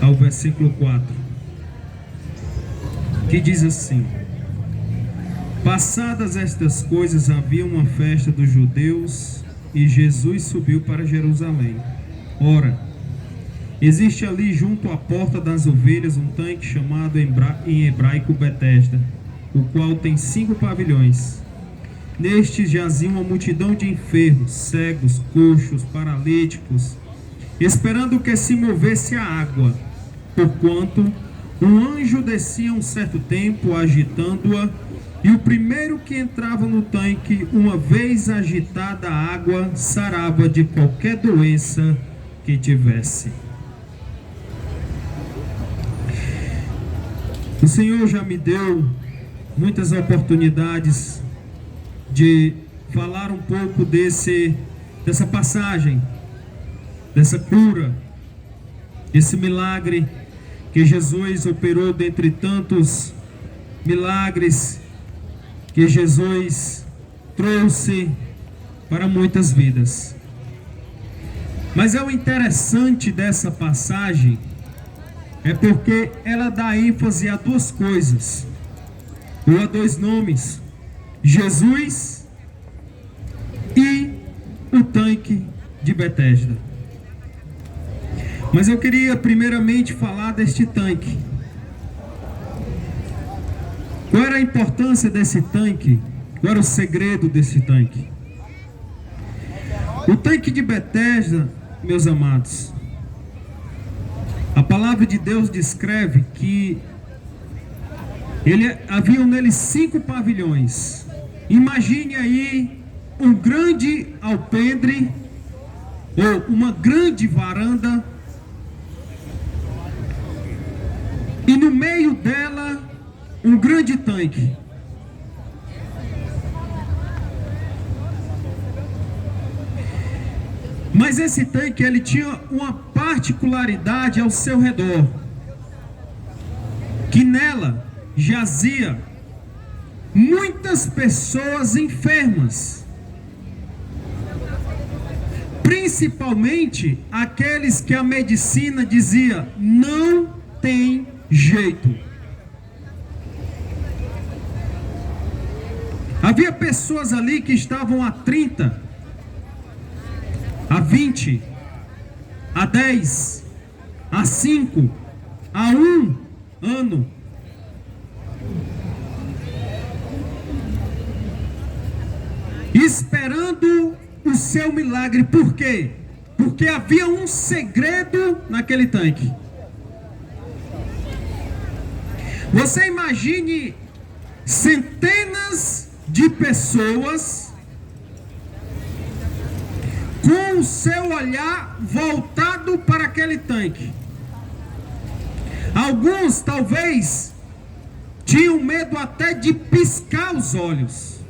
ao versículo 4, que diz assim: passadas estas coisas, havia uma festa dos judeus e Jesus subiu para Jerusalém. Ora, existe ali junto à porta das ovelhas um tanque chamado em hebraico Betesda, o qual tem 5 pavilhões. Nestes jazia uma multidão de enfermos, cegos, coxos, paralíticos, esperando que se movesse a água, porquanto um anjo descia um certo tempo, agitando-a, e o primeiro que entrava no tanque, uma vez agitada a água, sarava de qualquer doença que tivesse. O Senhor já me deu muitas oportunidades de falar um pouco dessa passagem, dessa cura, desse milagre que Jesus operou dentre tantos milagres que Jesus trouxe para muitas vidas. Mas o interessante dessa passagem é porque ela dá ênfase a 2 coisas, ou a 2 nomes: Jesus e o tanque de Betesda. Mas eu queria primeiramente falar deste tanque. Qual era a importância desse tanque? Qual era o segredo desse tanque? O tanque de Betesda, meus amados, a palavra de Deus descreve que haviam nele 5 pavilhões. Imagine aí um grande alpendre, ou uma grande varanda, e no meio dela um grande tanque. Mas esse tanque, ele tinha uma particularidade ao seu redor, que nela jazia muitas pessoas enfermas, principalmente aqueles que a medicina dizia não tem jeito. Havia pessoas ali que estavam há 30, há 20, há 10, há 5, há 1 ano. Esperando o seu milagre. Por quê? Porque havia um segredo naquele tanque. Você imagine centenas de pessoas com o seu olhar voltado para aquele tanque. Alguns talvez tinham medo até de piscar os olhos.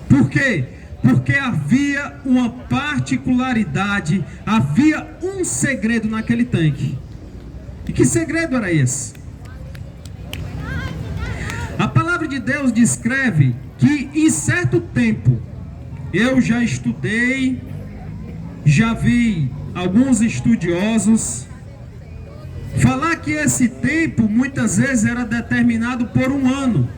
Por quê? Porque havia uma particularidade, havia um segredo naquele tanque. E que segredo era esse? A palavra de Deus descreve que em certo tempo, eu já estudei, já vi alguns estudiosos falar que esse tempo muitas vezes era determinado por 1 ano.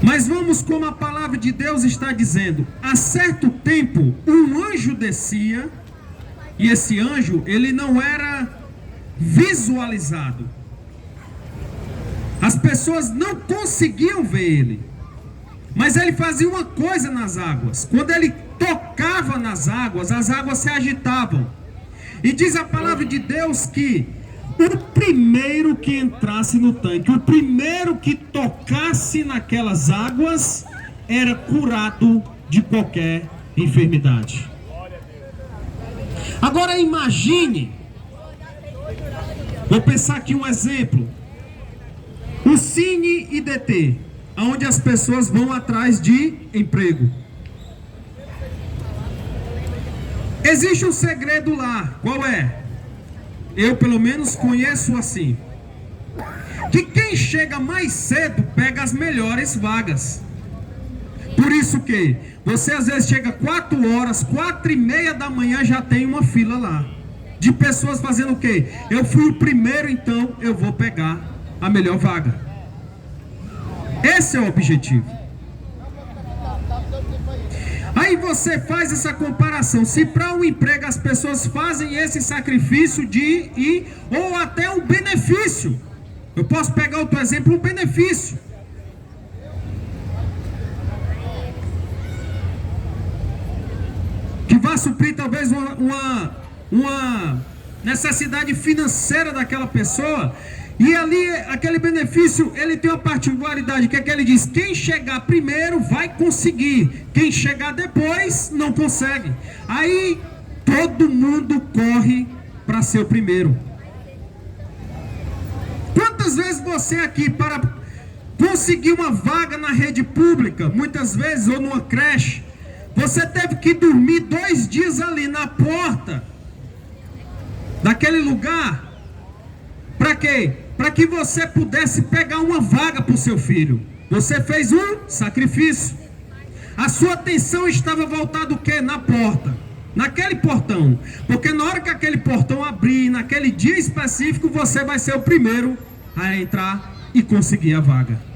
Mas vamos como a palavra de Deus está dizendo: a certo tempo um anjo descia, e esse anjo, ele não era visualizado. As pessoas não conseguiam ver ele, mas ele fazia uma coisa nas águas. Quando ele tocava nas águas, as águas se agitavam. E diz a palavra de Deus que o primeiro que entrasse no tanque, o primeiro que tocasse naquelas águas, era curado de qualquer enfermidade. Agora imagine, vou pensar aqui um exemplo: o Cine IDT, onde as pessoas vão atrás de emprego. Existe um segredo lá. Qual é? Eu pelo menos conheço assim, que quem chega mais cedo pega as melhores vagas. Por isso que você às vezes chega 4 horas, 4:30 da manhã, já tem uma fila lá de pessoas fazendo o quê? Eu fui o primeiro, então eu vou pegar a melhor vaga. Esse é o objetivo. Aí você faz essa comparação. Se para um emprego as pessoas fazem esse sacrifício de ir, ou até um benefício, eu posso pegar outro exemplo, um benefício. Que vai suprir talvez uma necessidade financeira daquela pessoa. E ali, aquele benefício, ele tem uma particularidade, que é que ele diz: quem chegar primeiro vai conseguir, quem chegar depois não consegue. Aí todo mundo corre para ser o primeiro. Quantas vezes você aqui, para conseguir uma vaga na rede pública, muitas vezes, ou numa creche, você teve que dormir 2 dias ali na porta daquele lugar? Para quê? Para que você pudesse pegar uma vaga para o seu filho. Você fez um sacrifício. A sua atenção estava voltada o quê? Na porta, naquele portão. Porque na hora que aquele portão abrir, naquele dia específico, você vai ser o primeiro a entrar e conseguir a vaga.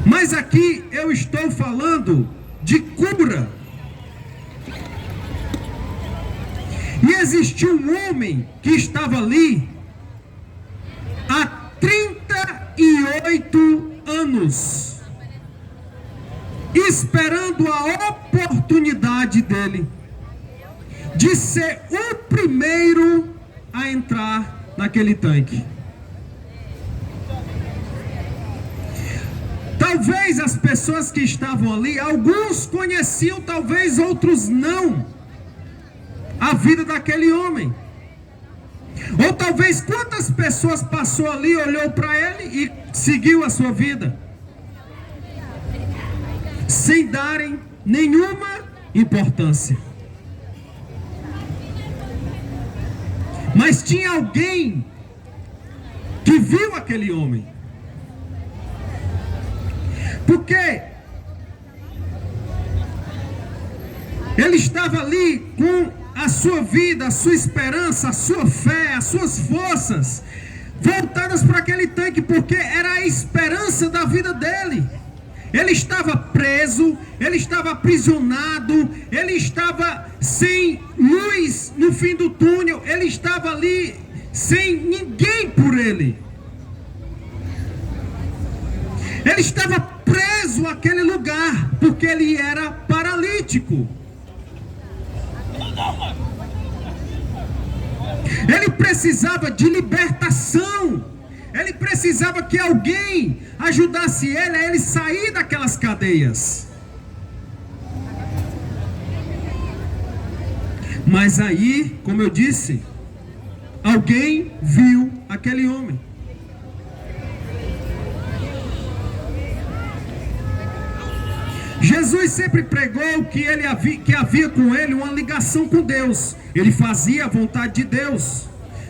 Mas aqui eu estou falando de cura. E existiu um homem que estava ali há 38 anos, esperando a oportunidade dele de ser o primeiro a entrar naquele tanque. Talvez as pessoas que estavam ali, alguns conheciam, talvez outros não, a vida daquele homem. Ou talvez quantas pessoas passou ali, olhou para ele e seguiu a sua vida, sem darem nenhuma importância. Mas tinha alguém que viu aquele homem. Porque ele estava ali com a sua vida, a sua esperança, a sua fé, as suas forças voltadas para aquele tanque, porque era a esperança da vida dele. Ele estava preso, ele estava aprisionado, ele estava sem luz no fim do túnel, ele estava ali sem ninguém por ele. Ele estava preso àquele lugar, porque ele era paralítico. Ele precisava de libertação. Ele precisava que alguém ajudasse ele a ele sair daquelas cadeias. Mas aí, como eu disse, alguém viu aquele homem. Jesus sempre pregou que havia com ele uma ligação com Deus. Ele fazia a vontade de Deus.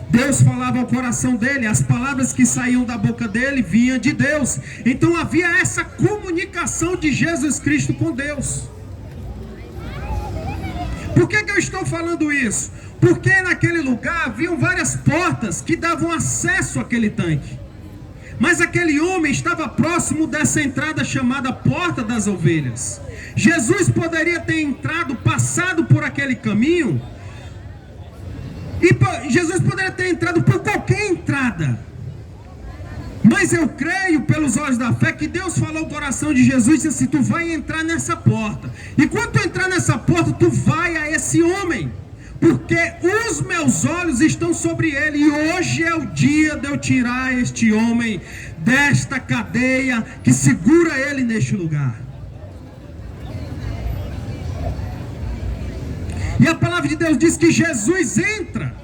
Deus falava ao coração dele, as palavras que saíam da boca dele vinham de Deus. Então havia essa comunicação de Jesus Cristo com Deus. Por que eu estou falando isso? Porque naquele lugar haviam várias portas que davam acesso àquele tanque. Mas aquele homem estava próximo dessa entrada chamada Porta das Ovelhas. Jesus poderia ter entrado, passado por aquele caminho, e Jesus poderia ter entrado por qualquer entrada. Mas eu creio, pelos olhos da fé, que Deus falou ao coração de Jesus e disse assim: tu vai entrar nessa porta. E quando tu entrar nessa porta, tu vai a esse homem, porque os meus olhos estão sobre ele. E hoje é o dia de eu tirar este homem desta cadeia que segura ele neste lugar. E a palavra de Deus diz que Jesus entra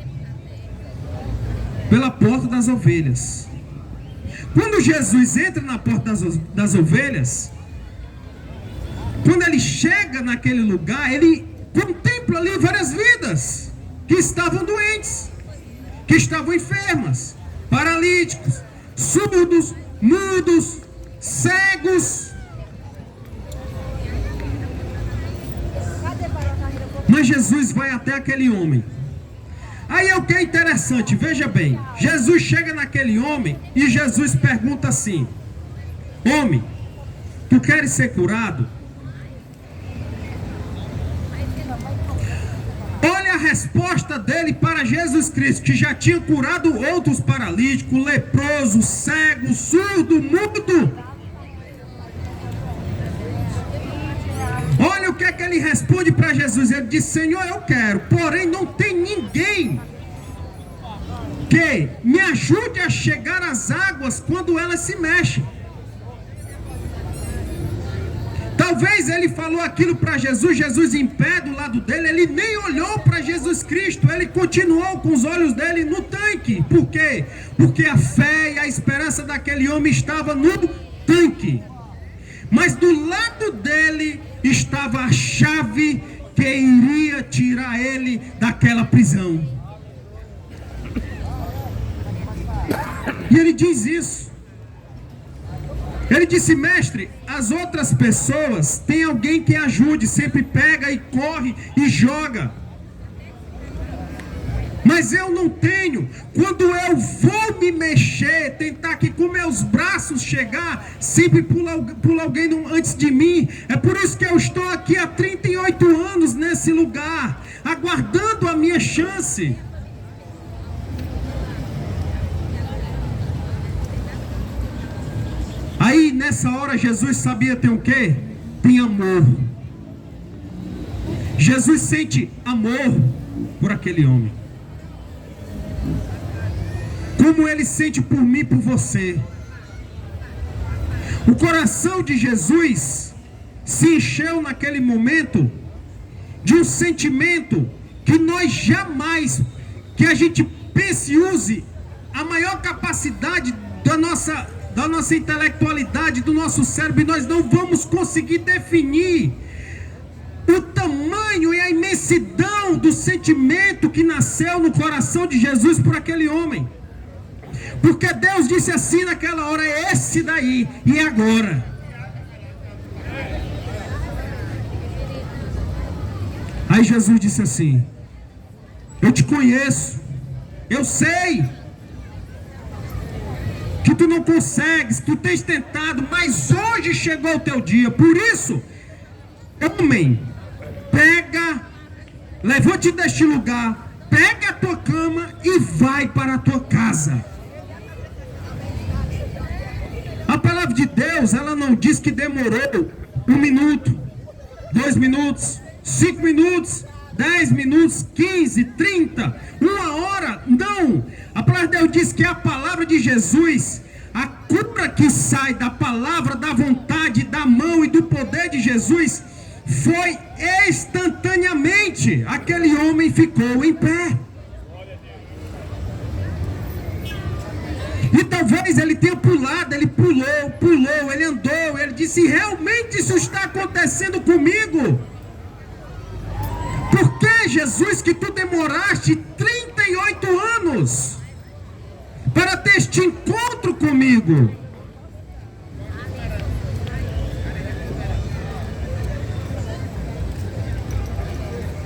pela porta das ovelhas. Quando Jesus entra na porta das ovelhas, quando ele chega naquele lugar, ele contempla ali várias vidas que estavam doentes, que estavam enfermas, paralíticos, surdos, mudos, cegos, Mas Jesus vai até aquele homem. Aí é o que é interessante, veja bem. Jesus chega naquele homem e Jesus pergunta assim: homem, tu queres ser curado? Olha a resposta dele para Jesus Cristo, que já tinha curado outros paralíticos, leprosos, cegos, surdo, mudo. Olha o que é que ele responde para Jesus. Ele diz: Senhor, eu quero, porém não tem ninguém que me ajude a chegar às águas quando elas se mexem. Talvez ele falou aquilo para Jesus, Jesus em pé do lado dele, ele nem olhou para Jesus Cristo, ele continuou com os olhos dele no tanque. Por quê? Porque a fé e a esperança daquele homem estava no tanque. Mas do lado dele estava a chave que iria tirar ele daquela prisão. E ele diz isso. Ele disse: mestre, as outras pessoas têm alguém que ajude, sempre pega e corre e joga. Mas eu não tenho. Quando eu vou me mexer, tentar que com meus braços chegar, sempre pula alguém antes de mim. É por isso que eu estou aqui há 38 anos nesse lugar, aguardando a minha chance. Aí nessa hora Jesus sabia, tem o quê? Tem amor. Jesus sente amor por aquele homem, como ele sente por mim e por você. O coração de Jesus se encheu naquele momento de um sentimento que nós jamais, que a gente pense e use a maior capacidade da nossa intelectualidade, do nosso cérebro, e nós não vamos conseguir definir o tamanho e a imensidão do sentimento que nasceu no coração de Jesus por aquele homem. Porque Deus disse assim naquela hora: é esse daí, e é agora. Aí Jesus disse assim: eu te conheço, eu sei que tu não consegues, tu tens tentado, mas hoje chegou o teu dia. Por isso, homem, pega, levante deste lugar, pega a tua cama e vai para a tua casa. A palavra de Deus, ela não diz que demorou 1 minuto, 2 minutos, 5 minutos, 10 minutos, 15, 30, 1 hora. Não, a palavra de Deus diz que a palavra de Jesus, a cura que sai da palavra, da vontade, da mão e do poder de Jesus, foi instantaneamente. Aquele homem ficou em pé. E talvez ele tenha pulado, ele pulou, ele andou, ele disse: realmente isso está acontecendo comigo? Por que, Jesus, que tu demoraste 38 anos para ter este encontro comigo?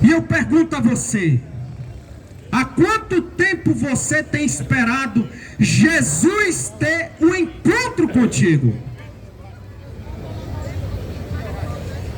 E eu pergunto a você: há quanto tempo você tem esperado Jesus ter um encontro contigo?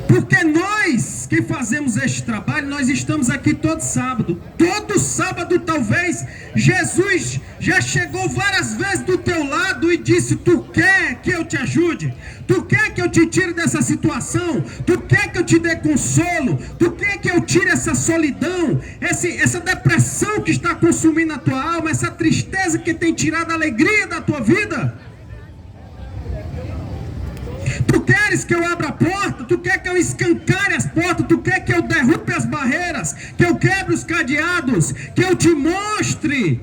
Porque nós que fazemos este trabalho, nós estamos aqui todo sábado. Todo sábado talvez Jesus já chegou várias vezes do teu lado e disse: tu quer que eu te ajude? Tu quer que eu te tire dessa situação? Tu quer que eu te dê consolo? Tu quer que eu tire essa solidão, essa depressão que está consumindo a tua alma, essa tristeza que tem tirado a alegria da tua vida? Tu queres que eu abra a porta? Tu quer que eu escancare as portas? Tu quer que eu derrube as barreiras? Que eu quebre os cadeados? Que eu te mostre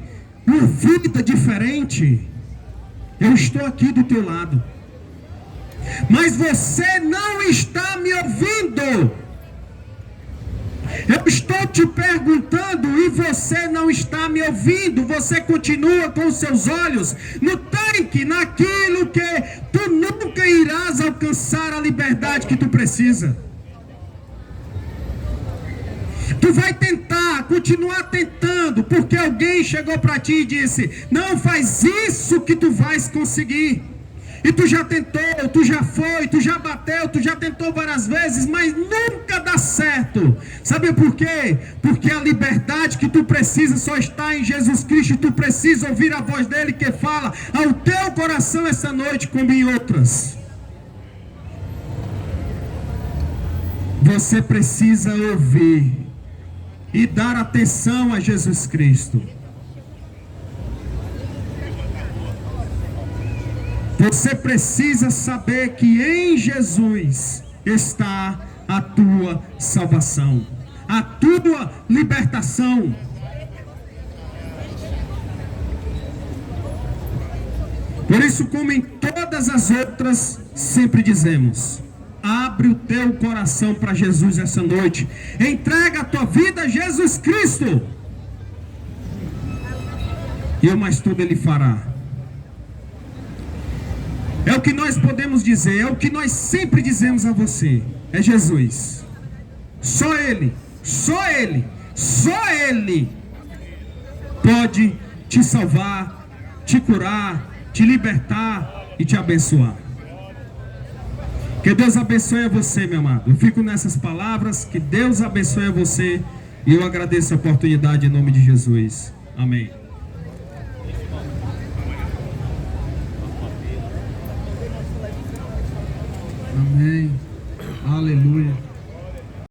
uma vida diferente? Eu estou aqui do teu lado, mas você não está me ouvindo. Eu estou te perguntando e você não está me ouvindo. Você continua com os seus olhos no tanque, naquilo que tu nunca irás alcançar a liberdade que tu precisa. Tu vai tentar, continuar tentando, porque alguém chegou para ti e disse: não faz isso que tu vais conseguir. E tu já tentou, tu já foi, tu já bateu, tu já tentou várias vezes, mas nunca dá certo. Sabe por quê? Porque a liberdade que tu precisa só está em Jesus Cristo. Tu precisa ouvir a voz dele que fala ao teu coração essa noite, como em outras. Você precisa ouvir e dar atenção a Jesus Cristo. Você precisa saber que em Jesus está a tua salvação, a tua libertação. Por isso, como em todas as outras, sempre dizemos: abre o teu coração para Jesus essa noite. Entrega a tua vida a Jesus Cristo. E o mais tudo Ele fará. É o que nós podemos dizer, é o que nós sempre dizemos a você: é Jesus. Só Ele, só Ele, só Ele pode te salvar, te curar, te libertar e te abençoar. Que Deus abençoe a você, meu amado. Eu fico nessas palavras. Que Deus abençoe a você. E eu agradeço a oportunidade em nome de Jesus. Amém. Amém.